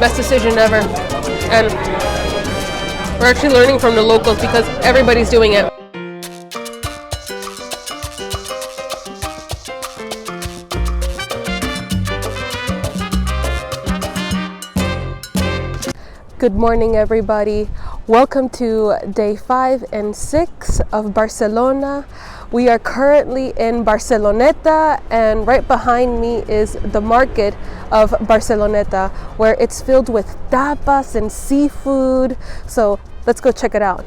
Best decision ever. And we're actually learning from the locals because everybody's doing it. Good morning, everybody. Welcome to day 5 and 6 of Barcelona. We are currently in Barceloneta, and right behind me is the market of Barceloneta, where it's filled with tapas and seafood. So let's go check it out.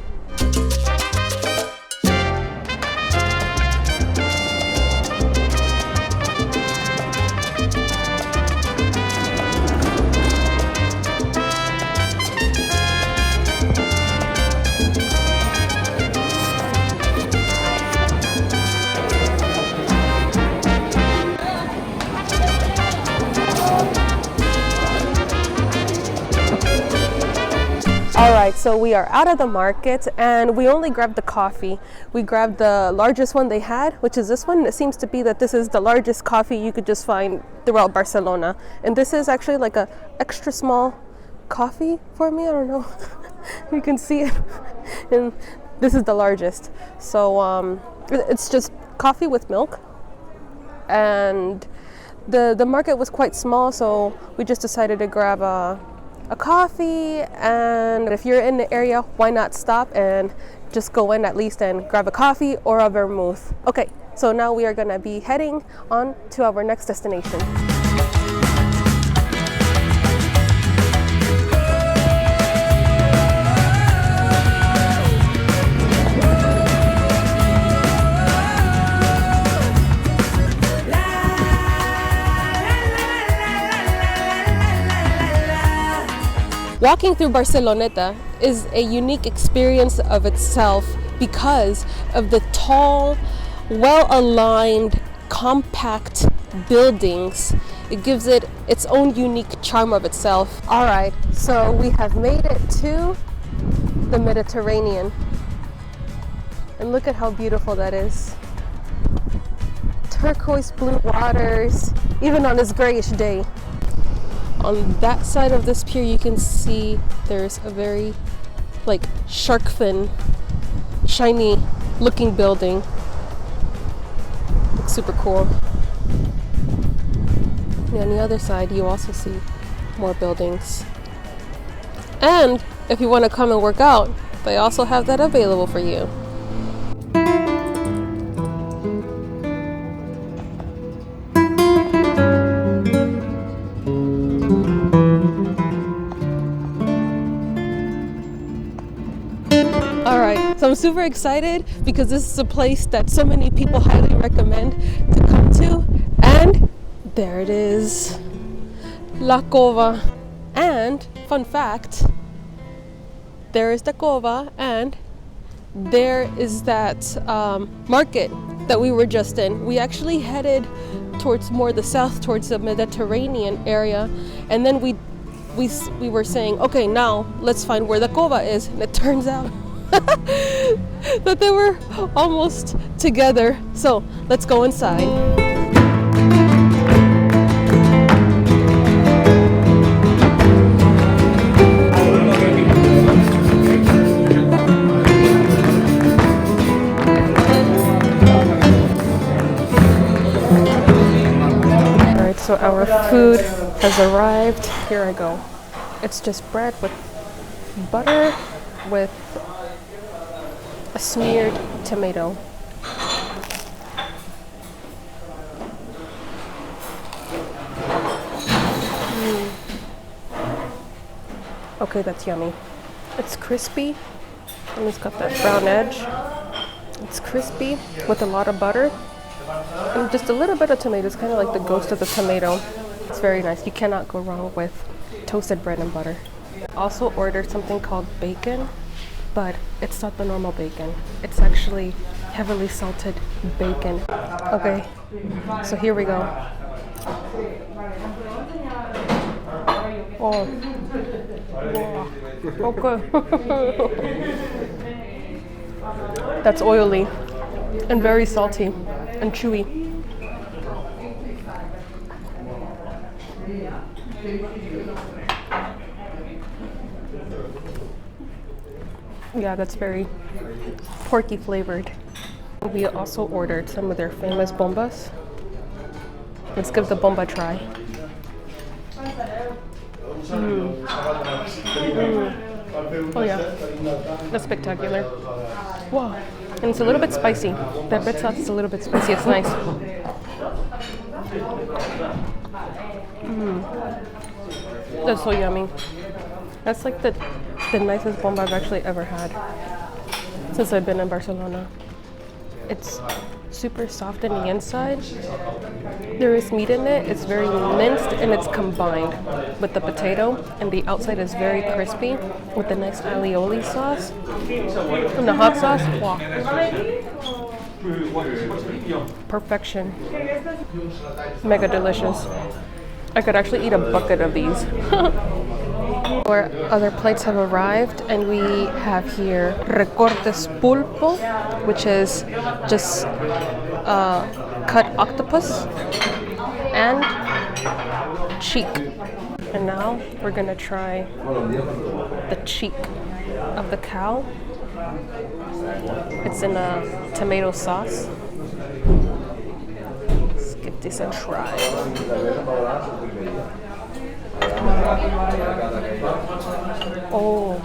Alright, so we are out of the market and we only grabbed the coffee. We grabbed the largest one they had, which is this one. It seems to be that this is the largest coffee you could just find throughout Barcelona. And this is actually like a extra small coffee for me. I don't know. You can see it. And this is the largest. So it's just coffee with milk. And the market was quite small, so we just decided to grab a coffee, and if you're in the area, why not stop and just go in at least and grab a coffee or a vermouth. Okay, so now we are gonna be heading on to our next destination. Walking through Barceloneta is a unique experience of itself because of the tall, well-aligned, compact buildings. It gives it its own unique charm of itself. All right, so we have made it to the Mediterranean. And look at how beautiful that is. Turquoise blue waters, even on this grayish day. On that side of this pier, you can see there's a very shark fin, shiny looking building. Looks super cool. And on the other side, you also see more buildings. And if you want to come and work out, they also have that available for you. So I'm super excited because this is a place that so many people highly recommend to come to. And there it is, La Cova. And fun fact, there is the Cova, and there is that market that we were just in. We actually headed towards more the south, towards the Mediterranean area, and then we were saying, okay, now let's find where the Cova is, and it turns out that they were almost together. So let's go inside. Alright, so our food has arrived. Here I go. It's just bread with butter with a smeared tomato. Okay, that's yummy. It's crispy, and it's got that brown edge. It's crispy with a lot of butter and just a little bit of tomato. It's kind of like the ghost of the tomato. It's very nice. You cannot go wrong with toasted bread and butter. Also ordered something called bacon, but it's not the normal bacon. It's actually heavily salted bacon. Okay, so here we go. Oh, wow. Okay. That's oily and very salty and chewy. Yeah, that's very porky flavored. We also ordered some of their famous bombas. Let's give the bomba a try. Oh yeah, that's spectacular. Wow, and it's a little bit spicy. That red sauce is a little bit spicy. It's nice. That's so yummy. That's like the nicest bomba I've actually ever had since I've been in Barcelona. It's super soft on the inside. There is meat in it. It's very minced and it's combined with the potato, and the outside is very crispy with the nice alioli sauce and the hot sauce. Wow. Perfection. Mega delicious. I could actually eat a bucket of these. Our other plates have arrived, and we have here recortes pulpo, which is just cut octopus, and cheek. And now we're gonna try the cheek of the cow. It's in a tomato sauce. Let's give this a try. Oh.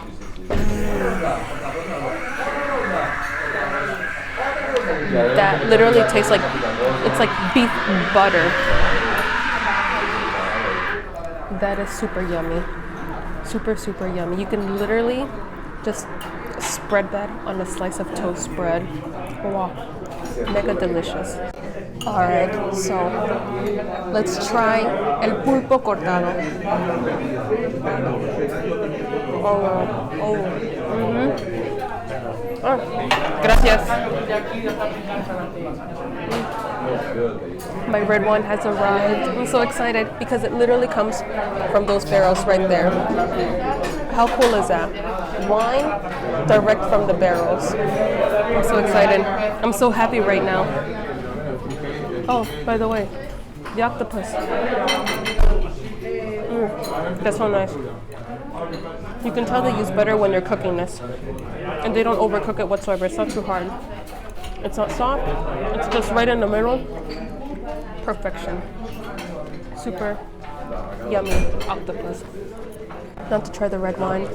That literally tastes like, it's like beef butter. That is super yummy. Super, super yummy. You can literally just spread that on a slice of toast bread. Wow. Mega delicious. Alright, so let's try el pulpo cortado. Gracias. My red wine has arrived. I'm so excited because it literally comes from those barrels right there. How cool is that? Wine direct from the barrels. I'm so excited. I'm so happy right now. Oh, by the way, the octopus. That's so nice. You can tell they use butter when they're cooking this. And they don't overcook it whatsoever. It's not too hard. It's not soft. It's just right in the middle. Perfection. Super yummy octopus. Now to try the red wine.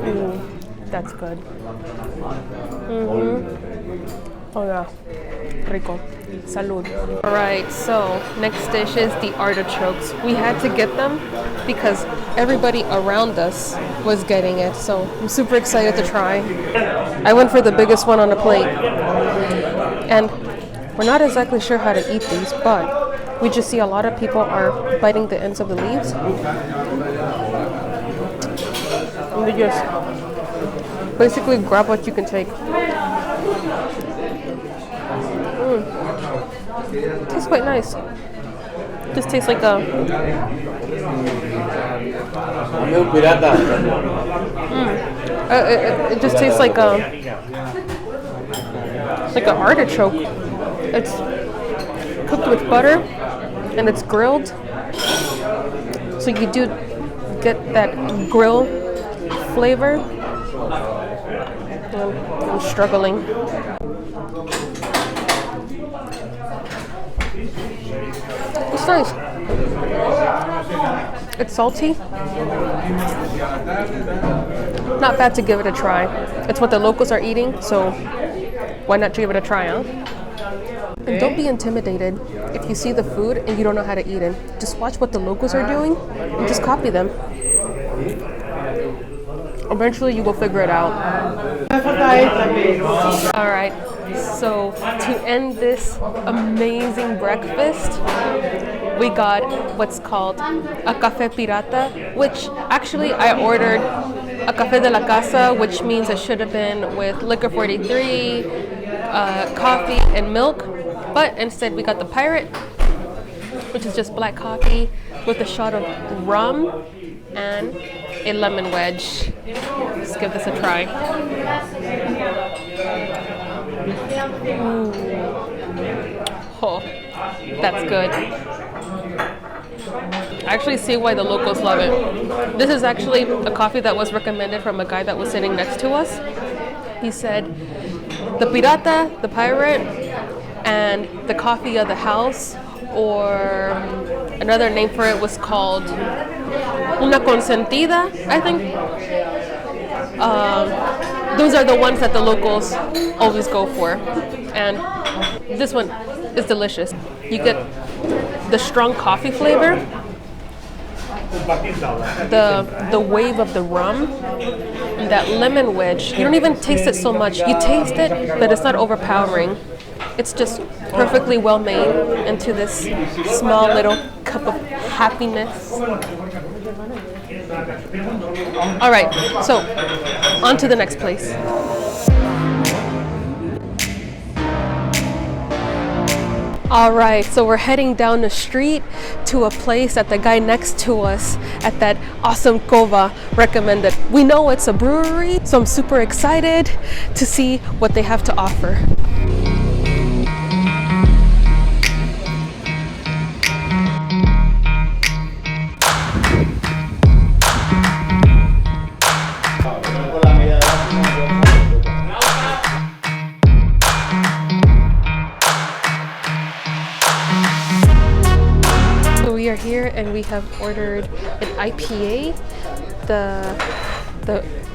Ooh, that's good. Oh yeah, rico. Salud. All right, so next dish is the artichokes. We had to get them because everybody around us was getting it, so I'm super excited to try. I went for the biggest one on the plate, and we're not exactly sure how to eat these, but we just see a lot of people are biting the ends of the leaves. And they just basically grab what you can take. Tastes quite nice. Just tastes like a it just tastes like an artichoke. It's cooked with butter and it's grilled, so you do get that grill flavor. I'm struggling. It's nice. It's salty. Not bad to give it a try. It's what the locals are eating, so why not give it a try, huh? And don't be intimidated if you see the food and you don't know how to eat it. Just watch what the locals are doing and just copy them. Eventually you will figure it out. Alright, so to end this amazing breakfast, we got what's called a café pirata, which actually I ordered a café de la casa, which means it should have been with liquor 43, coffee and milk, but instead we got the pirate, which is just black coffee with a shot of rum and a lemon wedge. Let's give this a try. Ooh. Oh, that's good. I actually see why the locals love it. This is actually a coffee that was recommended from a guy that was sitting next to us. He said, the pirata, the pirate, and the coffee of the house, or another name for it was called una consentida, I think. Those are the ones that the locals always go for. And this one is delicious. You get the strong coffee flavor, the wave of the rum, and that lemon wedge. You don't even taste it so much. You taste it, but it's not overpowering. It's just perfectly well made into this small little cup of happiness. All right, so on to the next place. All right, so we're heading down the street to a place that the guy next to us at that awesome Cova recommended. We know it's a brewery, so I'm super excited to see what they have to offer. We are here and we have ordered an IPA.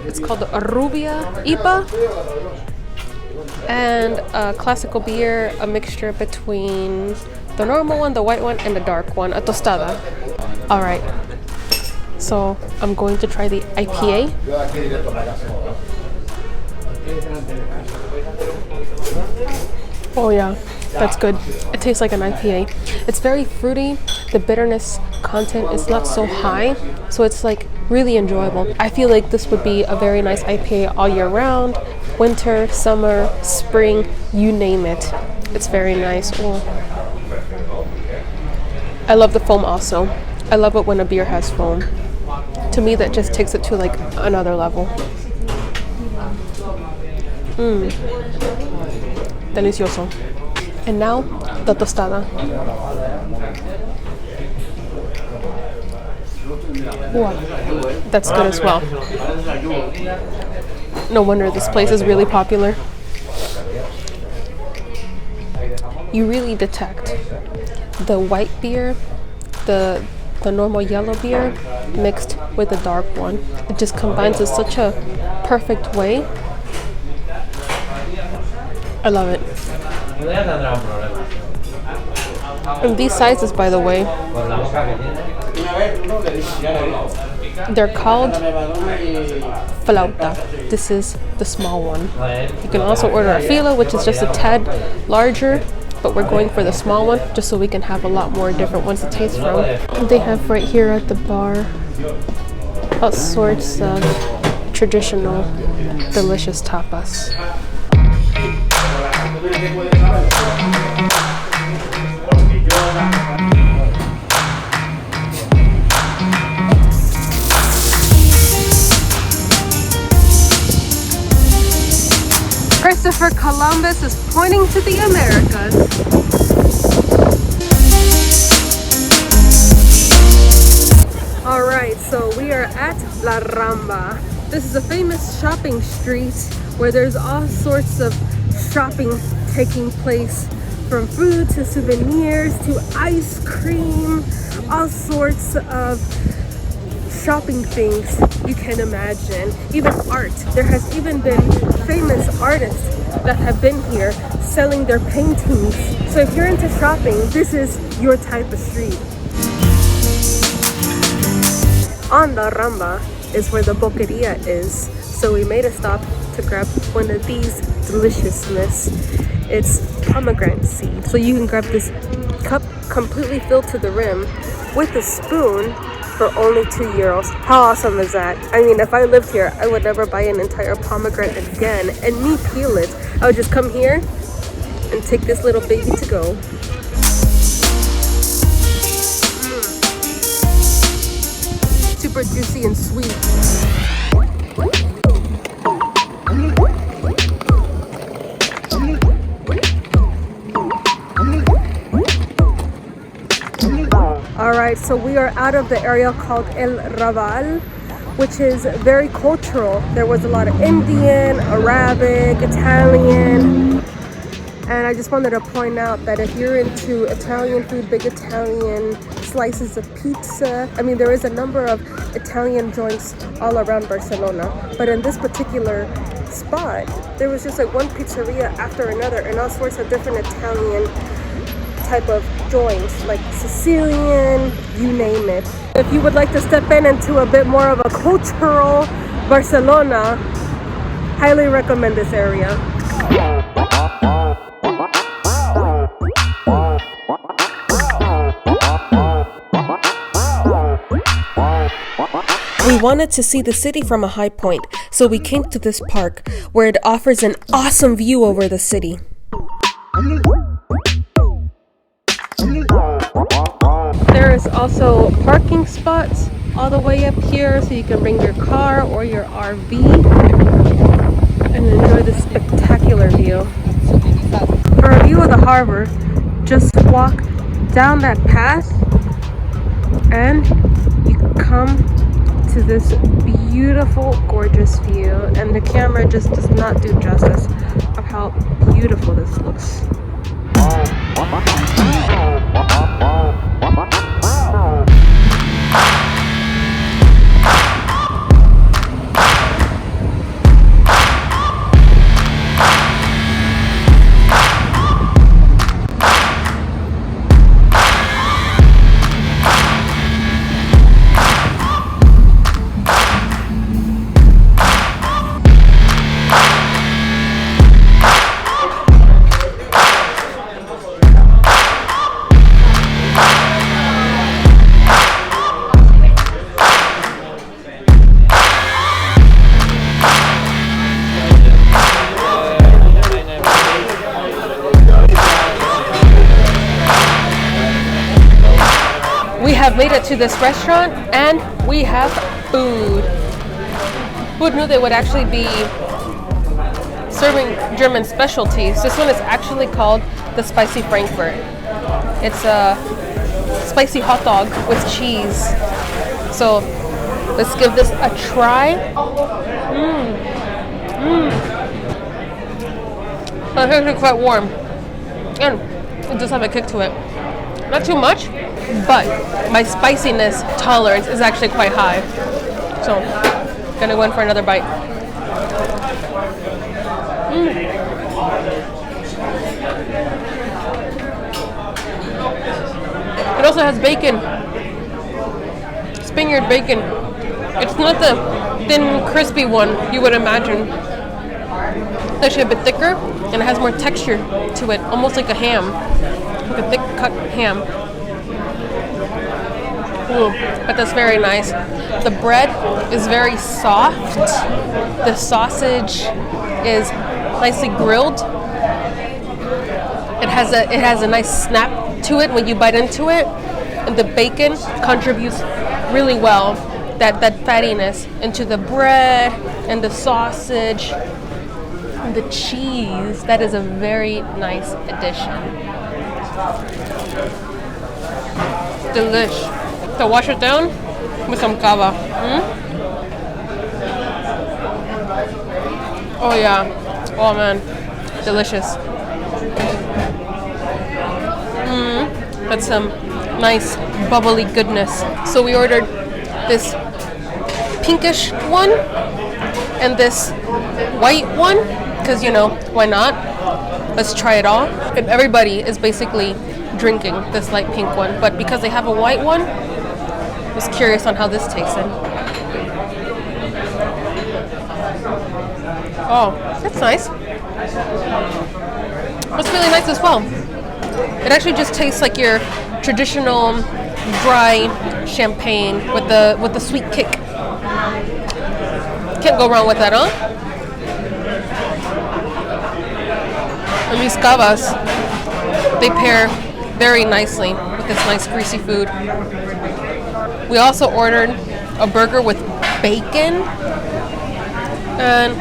It's called the Rubia IPA, and a classical beer, a mixture between the normal one, the white one, and the dark one, a tostada. All right, so I'm going to try the IPA. Oh yeah, that's good. It tastes like an IPA. It's very fruity. The bitterness content is not so high, so it's like really enjoyable. I feel like this would be a very nice IPA all year round. Winter, summer, spring, you name it. It's very nice. Oh. I love the foam also. I love it when a beer has foam. To me, that just takes it to like another level. Delicioso. And now, the tostada. Wow, that's good as well. No wonder this place is really popular. You really detect the white beer, the normal yellow beer mixed with the dark one. It just combines in such a perfect way. I love it. And these sizes, by the way, they're called flauta. This is the small one. You can also order a fila, which is just a tad larger, but we're going for the small one just so we can have a lot more different ones to taste from. They have right here at the bar all sorts of traditional delicious tapas. Christopher Columbus is pointing to the Americas. All right, so we are at La Rambla. This is a famous shopping street where there's all sorts of shopping taking place, from food to souvenirs to ice cream, all sorts of shopping things you can imagine. Even art. There has even been famous artists that have been here selling their paintings. So if you're into shopping, this is your type of street. On La Rambla is where the boqueria is. So we made a stop to grab one of these deliciousness. It's pomegranate seed. So you can grab this cup completely filled to the rim with a spoon for only €2. How awesome is that? I mean, if I lived here, I would never buy an entire pomegranate again and me peel it. I would just come here and take this little baby to go. Super juicy and sweet. All right, right, so we are out of the area called El Raval, which is very cultural. There was a lot of Indian, Arabic, Italian. And I just wanted to point out that if you're into Italian food, big Italian slices of pizza, I mean, there is a number of Italian joints all around Barcelona. But in this particular spot, there was just like one pizzeria after another and all sorts of different Italian type of joints, like Sicilian, you name it. If you would like to step into a bit more of a cultural Barcelona, highly recommend this area. We wanted to see the city from a high point, so we came to this park where it offers an awesome view over the city. There is also parking spots all the way up here, so you can bring your car or your RV and enjoy this spectacular view. For a view of the harbor, just walk down that path and you come to this beautiful, gorgeous view, and the camera just does not do justice of how beautiful this looks. We have made it to this restaurant and we have food. Who knew they would actually be serving German specialties? This one is actually called the Spicy Frankfurt. It's a spicy hot dog with cheese. So let's give this a try. It's actually quite warm. And it does have a kick to it. Not too much, but my spiciness tolerance is actually quite high. So, gonna go in for another bite. It also has bacon. Spaniard bacon. It's not the thin, crispy one you would imagine. It's actually a bit thicker, and it has more texture to it, almost like a ham. Like a thick cut ham. But that's very nice. The bread is very soft. The sausage is nicely grilled. It has a nice snap to it when you bite into it, and the bacon contributes really well that fattiness into the bread and the sausage and the cheese. That is a very nice addition. Delish. So wash it down with some cava. Oh yeah. Oh man. Delicious. That's some nice bubbly goodness. So we ordered this pinkish one and this white one, because you know, why not? Let's try it all. And everybody is basically drinking this light pink one, but because they have a white one, I was curious on how this tasted. Oh, that's nice. It's really nice as well. It actually just tastes like your traditional dry champagne with the sweet kick. Can't go wrong with that, huh? And these cavas, they pair very nicely with this nice greasy food. We also ordered a burger with bacon, and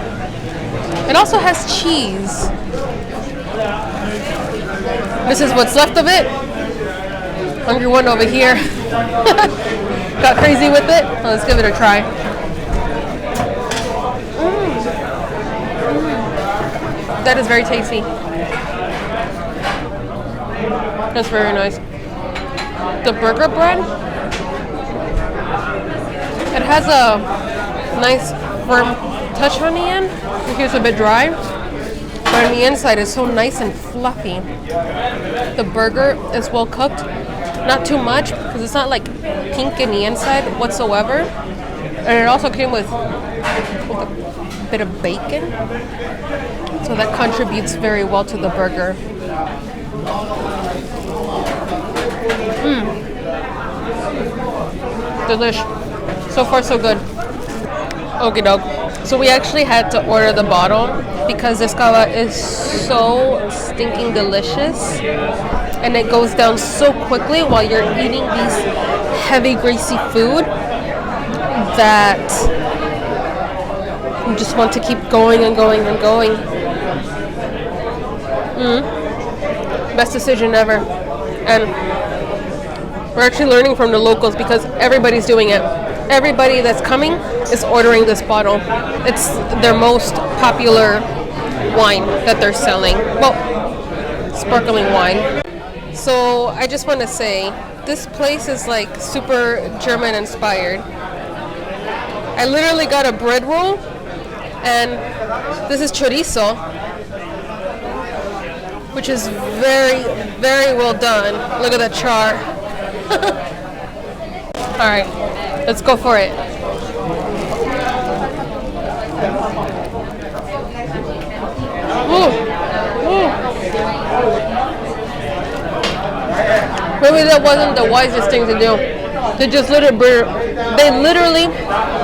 it also has cheese. This is what's left of it. Hungry one over here. Got crazy with it. Let's give it a try. That is very tasty. That's very nice. The burger bread, it has a nice firm touch on the end. Here's a bit dry, but on the inside it's so nice and fluffy. The burger is well cooked, not too much because it's not like pink in the inside whatsoever. And it also came with a bit of bacon, so that contributes very well to the burger. Delish. So far so good. Okie doke. So we actually had to order the bottle because this cava is so stinking delicious and it goes down so quickly while you're eating these heavy greasy food that you just want to keep going and going and going. Best decision ever. And we're actually learning from the locals because everybody's doing it. Everybody that's coming is ordering this bottle. It's their most popular wine that they're selling. Well, sparkling wine. So I just want to say, this place is like super German inspired. I literally got a bread roll, and this is chorizo, which is very, very well done. Look at that char. All right, let's go for it. Ooh. Ooh. Maybe that wasn't the wisest thing to do. They literally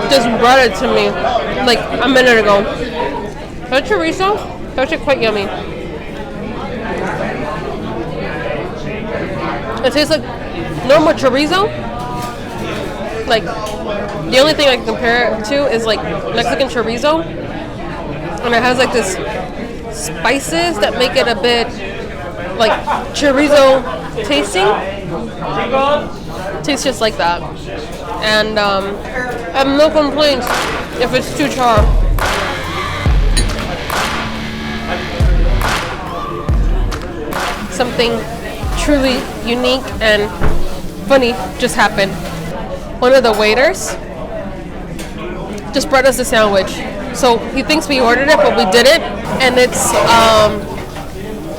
just brought it to me like a minute ago. That chorizo, that's actually quite yummy. It tastes like normal chorizo. Like, the only thing I can compare it to is like Mexican chorizo. And it has like this spices that make it a bit like chorizo tasting. Tastes just like that. And I have no complaints if it's too char. Something truly unique and funny just happened. One of the waiters just brought us a sandwich. So he thinks we ordered it, but we didn't. And it's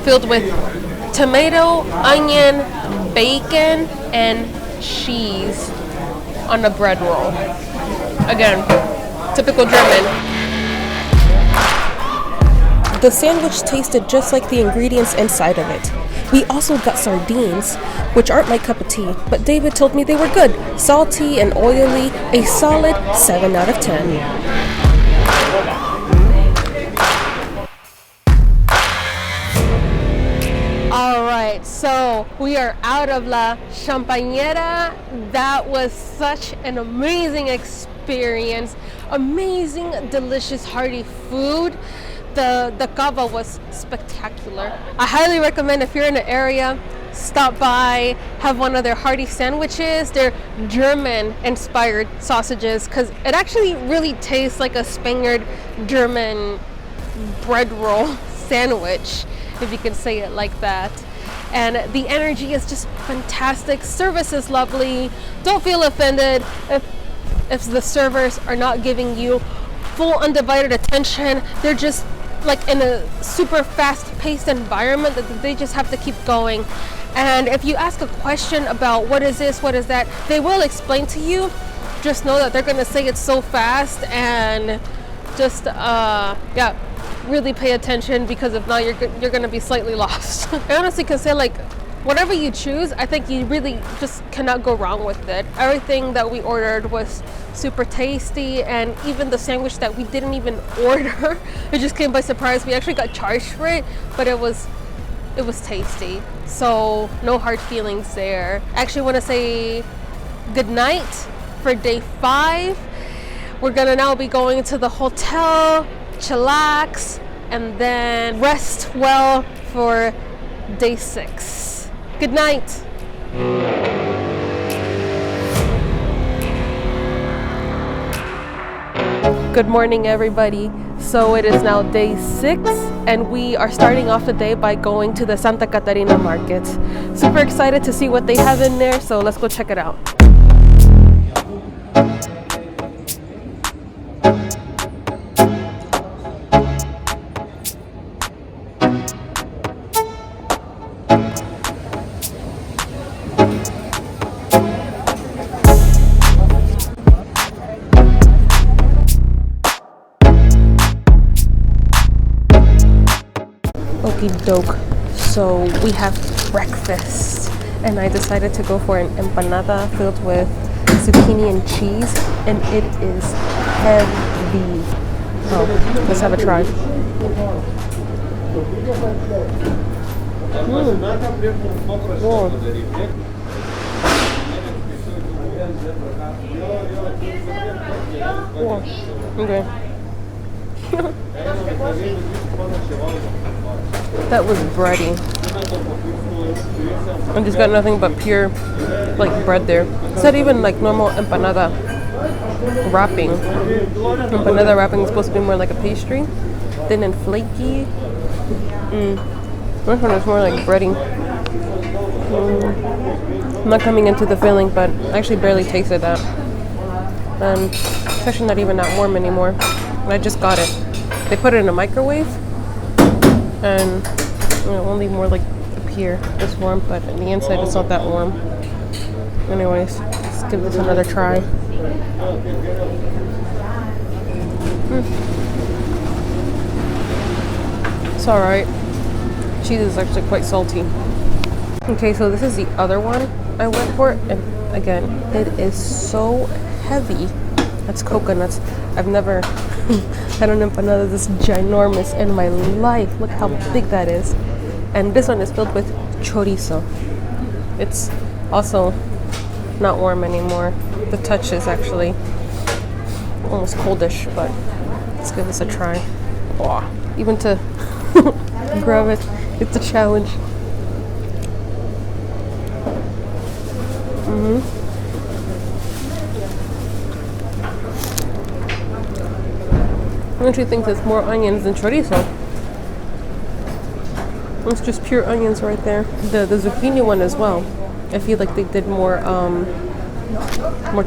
filled with tomato, onion, bacon, and cheese on a bread roll. Again, typical German. The sandwich tasted just like the ingredients inside of it. We also got sardines, which aren't my cup of tea, but David told me they were good. Salty and oily, a solid 7 out of 10. All right, so we are out of La Champagnera. That was such an amazing experience. Amazing, delicious, hearty food. The cava was spectacular. I highly recommend if you're in the area, stop by, have one of their hearty sandwiches. They're German-inspired sausages because it actually really tastes like a Spaniard German bread roll sandwich, if you can say it like that. And the energy is just fantastic. Service is lovely. Don't feel offended if the servers are not giving you full undivided attention. They're just like in a super fast-paced environment that they just have to keep going. And if you ask a question about what is this, what is that, they will explain to you. Just know that they're gonna say it so fast, and just really pay attention, because if not, you're gonna be slightly lost. I honestly can say, like, whatever you choose, I think you really just cannot go wrong with it. Everything that we ordered was super tasty, and even the sandwich that we didn't even order, it just came by surprise. We actually got charged for it, but it was tasty. So no hard feelings there. I actually want to say good night for day 5. We're gonna now be going to the hotel, chillax, and then rest well for day 6. Good night. Good morning, everybody. So it is now day 6 and we are starting off the day by going to the Santa Catarina market. Super excited to see what they have in there, so let's go check it out. Okie doke. So we have breakfast and I decided to go for an empanada filled with zucchini and cheese, and it is heavy. Oh, let's have a try. Okay. That was bready. I just got nothing but pure like bread there. It's not even like normal empanada wrapping. Empanada wrapping is supposed to be more like a pastry, thin and flaky. This one is more like bready. I'm not coming into the filling, but I actually barely tasted that. And it's actually not even that warm anymore. I just got it. They put it in a microwave, and only more like up here is warm, but on the inside it's not that warm. Anyways, let's give this another try. It's alright. Cheese is actually quite salty. Okay, so this is the other one I went for, and again, it is so heavy. That's coconuts. I've never had an empanada this ginormous in my life. Look how big that is. And this one is filled with chorizo. It's also not warm anymore. The touch is actually almost coldish, but let's give this a try. Wow. Even to grab it, it's a challenge. I actually think there's more onions than chorizo. It's just pure onions right there. The zucchini one as well. I feel like they did more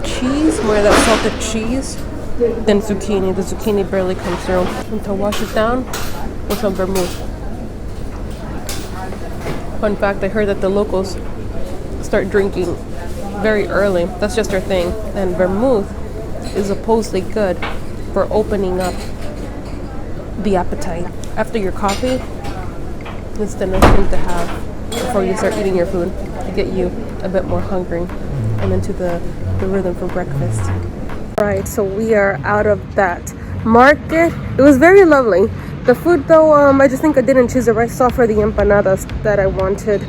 cheese, more of that salted cheese than zucchini. The zucchini barely comes through. And to wash it down with some vermouth. Fun fact, I heard that the locals start drinking very early. That's just their thing. And vermouth is supposedly good for opening up the appetite. After your coffee, it's the nice thing to have before you start eating your food to get you a bit more hungry and into the rhythm for breakfast. Right, so we are out of that market. It was very lovely. The food though, I just think I didn't choose the right sauce for the empanadas that I wanted.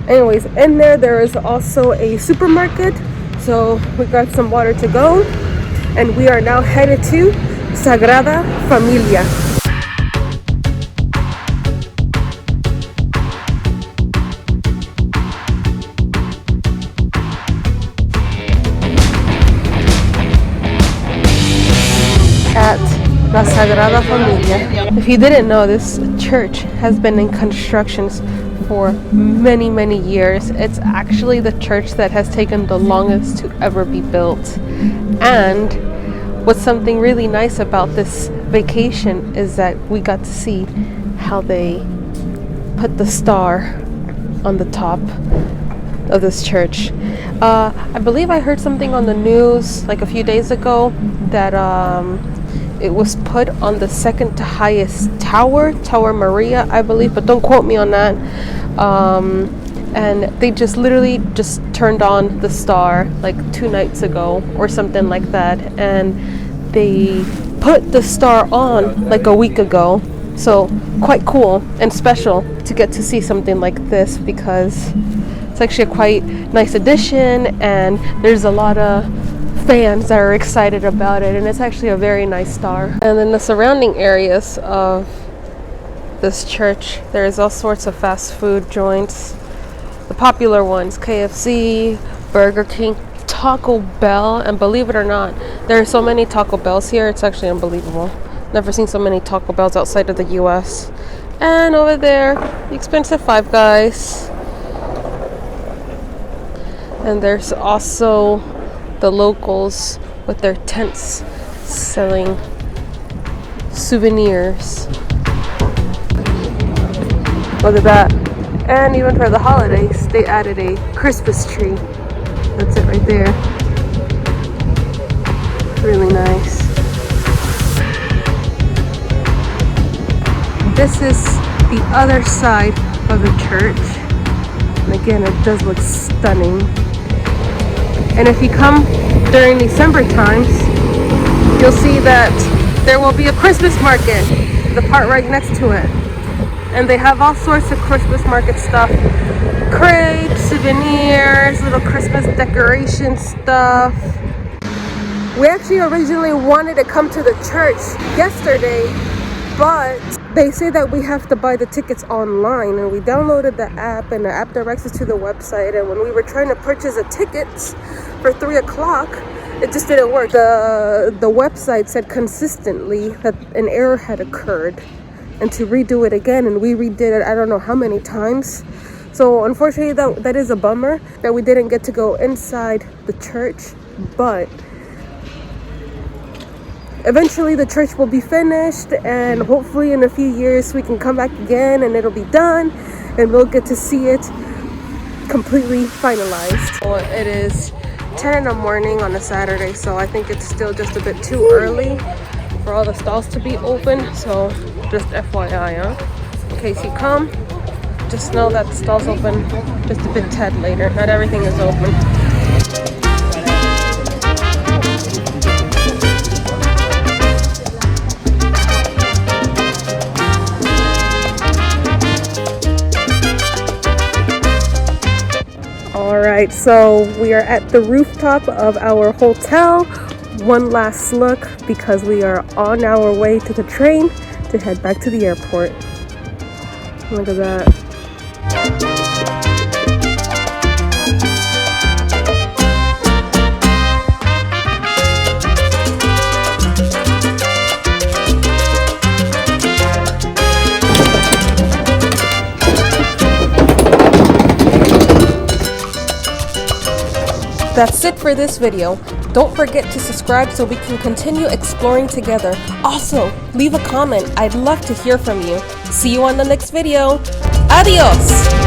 Anyways, in there is also a supermarket, so we got some water to go, and we are now headed to Sagrada Familia. At La Sagrada Familia. If you didn't know, this church has been in constructions for many, many years. It's actually the church that has taken the longest to ever be built. And what's something really nice about this vacation is that we got to see how they put the star on the top of this church. I believe I heard something on the news like a few days ago that it was put on the second to highest tower, Tower Maria, I believe, but don't quote me on that. And they just literally just turned on the star like 2 nights ago or something like that, and they put the star on like a week ago. So quite cool and special to get to see something like this, because it's actually a quite nice addition and there's a lot of fans that are excited about it, and it's actually a very nice star. And in the surrounding areas of this church, there's all sorts of fast food joints. the popular ones, KFC, Burger King, Taco Bell, and believe it or not, there are so many Taco Bells here, it's actually unbelievable. Never seen so many Taco Bells outside of the US. And over there, the expensive Five Guys. And there's also the locals with their tents selling souvenirs. Look at that. And even for the holidays, they added a Christmas tree. That's it right there. Really nice. This is the other side of the church. And again, it does look stunning. And if you come during December times, you'll see that there will be a Christmas market, the part right next to it. And they have all sorts of Christmas market stuff. Crepes, souvenirs, little Christmas decoration stuff. We actually originally wanted to come to the church yesterday, but they say that we have to buy the tickets online, and we downloaded the app, and the app directs us to the website. And when we were trying to purchase the tickets for 3 o'clock, it just didn't work. The website said consistently that an error had occurred and to redo it again, and we redid it I don't know how many times. So unfortunately that is a bummer that we didn't get to go inside the church, but eventually the church will be finished, and hopefully in a few years we can come back again and it'll be done and we'll get to see it completely finalized. Well, it is 10 in the morning on a Saturday, so I think it's still just a bit too early for all the stalls to be open. So just FYI, in case you come, just know that the stall's open just a bit tad later. Not everything is open. Alright, so we are at the rooftop of our hotel. One last look because we are on our way to the train to head back to the airport. Look at that. That's it for this video. Don't forget to subscribe so we can continue exploring together. Also, leave a comment. I'd love to hear from you. See you on the next video. Adios!